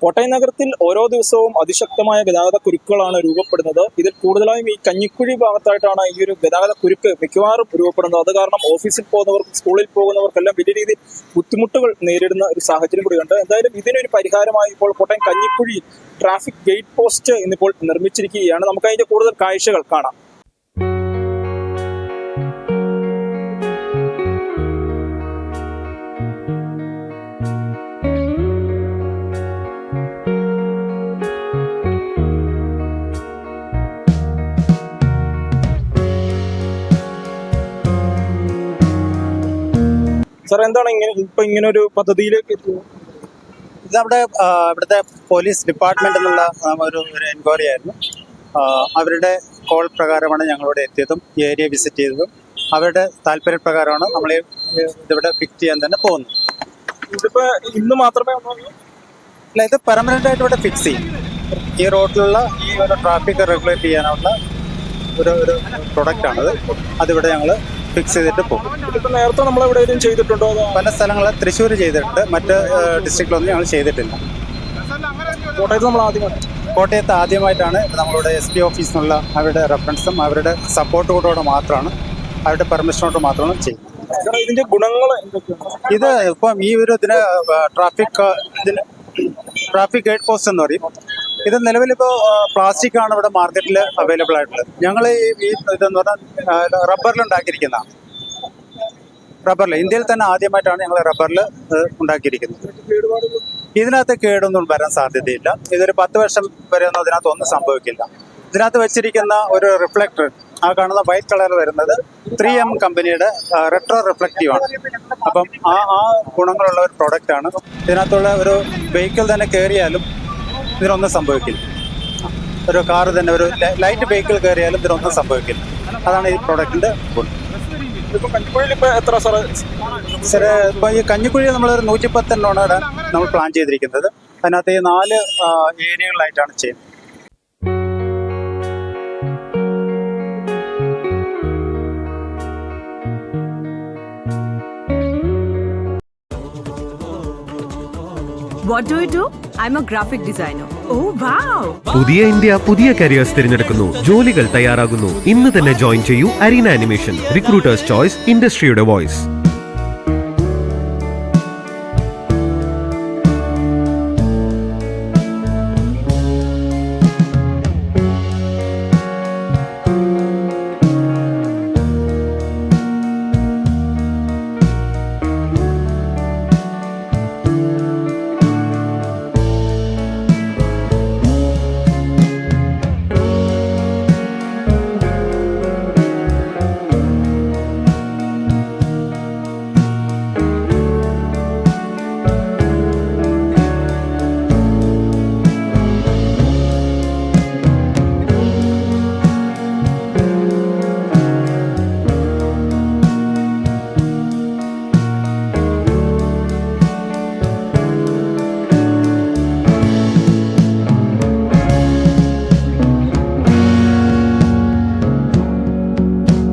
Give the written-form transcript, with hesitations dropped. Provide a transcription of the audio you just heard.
കോട്ടയം നഗരത്തിൽ ഓരോ ദിവസവും അതിശക്തമായ ഗതാഗത കുരുക്കുകളാണ് രൂപപ്പെടുന്നത്. ഇതിൽ കൂടുതലായും ഈ കഞ്ഞിക്കുഴി ഭാഗത്തായിട്ടാണ് ഈ ഒരു ഗതാഗത കുരുക്ക് മിക്കവാറും രൂപപ്പെടുന്നത്. അത് കാരണം ഓഫീസിൽ പോകുന്നവർക്കും സ്കൂളിൽ പോകുന്നവർക്കെല്ലാം വലിയ രീതിയിൽ ബുദ്ധിമുട്ടുകൾ നേരിടുന്ന ഒരു സാഹചര്യം കൂടിയുണ്ട്. എന്തായാലും ഇതിനൊരു പരിഹാരമായി ഇപ്പോൾ Kottayam Kanjikuzhi traffic gate post ഇന്നിപ്പോൾ നിർമ്മിച്ചിരിക്കുകയാണ്. നമുക്ക് അതിന്റെ കൂടുതൽ കാഴ്ചകൾ കാണാം. സാർ, എന്താണ് ഇങ്ങനെ ഒരു പദ്ധതിയിലേക്ക് എത്തിയത്? ഇത് നമ്മുടെ ഇവിടുത്തെ പോലീസ് ഡിപ്പാർട്ട്മെന്റ് എന്നുള്ള ഒരു എൻക്വയറി ആയിരുന്നു. അവരുടെ കോൾ പ്രകാരമാണ് ഞങ്ങളിവിടെ എത്തിയതും ഈ ഏരിയ വിസിറ്റ് ചെയ്തതും. അവരുടെ താല്പര്യപ്രകാരമാണ് നമ്മൾ ഇതിവിടെ ഫിക്സ് ചെയ്യാൻ തന്നെ പോകുന്നത്. ഇതിപ്പോ ഇന്ന് മാത്രമേ അല്ല, ഇത് പെർമനന്റ് ആയിട്ട് ഇവിടെ ഫിക്സ് ചെയ്യും. ഈ റോഡിലുള്ള ഈ ഒരു ട്രാഫിക് റെഗുലേറ്റ് ചെയ്യാനുള്ള ഒരു പ്രൊഡക്റ്റാണത്. അതിവിടെ ഞങ്ങൾ ഫിക്സ് ചെയ്തിട്ട് പോകും. ഇതിപ്പോ നേരത്തെ നമ്മൾ എവിടെയെങ്കിലും ചെയ്തിട്ടുണ്ടോ? പല സ്ഥലങ്ങളിൽ തൃശ്ശൂർ ചെയ്തിട്ടുണ്ട്, മറ്റ് ഡിസ്ട്രിക്റ്റിലൊന്നും ഞങ്ങൾ ചെയ്തിട്ടില്ല. കോട്ടയത്ത് ആദ്യമായിട്ടാണ് നമ്മളുടെ SP ഓഫീസിനുള്ള അവരുടെ റെഫറൻസും അവരുടെ സപ്പോർട്ടോടെ മാത്രമാണ്, അവരുടെ പെർമിഷനോട് മാത്രമാണ് ചെയ്യുന്നത്. ഇതിന്റെ ഗുണങ്ങൾ എന്തൊക്കെയാണ്? ഇത് ഇപ്പം ഈ ഒരു ഇതിന് ട്രാഫിക് ഗേറ്റ് പോസ്റ്റ് എന്ന് പറയും. ഇത് നിലവിലിപ്പോൾ പ്ലാസ്റ്റിക് ആണ് ഇവിടെ മാർക്കറ്റിൽ അവൈലബിൾ ആയിട്ടുള്ളത്. ഞങ്ങൾ ഈ ഇതെന്ന് പറഞ്ഞാൽ റബ്ബറിൽ ഉണ്ടാക്കിയിരിക്കുന്നതാണ്. ഇന്ത്യയിൽ തന്നെ ആദ്യമായിട്ടാണ് ഞങ്ങൾ റബ്ബറിൽ ഉണ്ടാക്കിയിരിക്കുന്നത്. ഇതിനകത്ത് കേടൊന്നും വരാൻ സാധ്യതയില്ല. ഇതൊരു 10 വർഷം വരെ ഒന്നും ഇതിനകത്ത് ഒന്നും സംഭവിക്കില്ല. ഇതിനകത്ത് വെച്ചിരിക്കുന്ന ഒരു റിഫ്ലക്ടർ, ആ കാണുന്ന വൈറ്റ് കളർ വരുന്നത് 3M കമ്പനിയുടെ റെട്രോ റിഫ്ലക്റ്റീവ് ആണ്. അപ്പം ആ ഗുണങ്ങളുള്ള ഒരു പ്രൊഡക്റ്റാണ്. ഇതിനകത്തുള്ള ഒരു വെഹിക്കിൾ തന്നെ കയറിയാലും ഇതിനൊന്നും സംഭവിക്കില്ല. ഒരു കാറ് തന്നെ, ഒരു ലൈറ്റ് വെഹിക്കിൾ കയറിയാലും ഇതിനൊന്നും സംഭവിക്കില്ല. അതാണ് ഈ പ്രോഡക്റ്റിന്റെ ഗുണം. സാർ, ഇപ്പോൾ ഈ കഞ്ഞിക്കുഴി നമ്മളൊരു 110 എണ്ണമാണ് ഇടാൻ നമ്മൾ പ്ലാൻ ചെയ്തിരിക്കുന്നത്. അതിനകത്ത് ഈ 4 ഏരിയകളിലായിട്ടാണ് ചെയ്യുന്നത്. What do you do? I'm a graphic designer. Oh wow! പുതിയ ഇന്ത്യ പുതിയ കരിയേഴ്സ് തിരഞ്ഞെടുക്കുന്നു, ജോലികൾ തയ്യാറാകുന്നു. ഇന്ന് തന്നെ ജോയിൻ ചെയ്യൂ അരീന ആനിമേഷൻ. റിക്രൂട്ടേഴ്സ് ചോയ്സ്, ഇൻഡസ്ട്രിയുടെ വോയിസ്.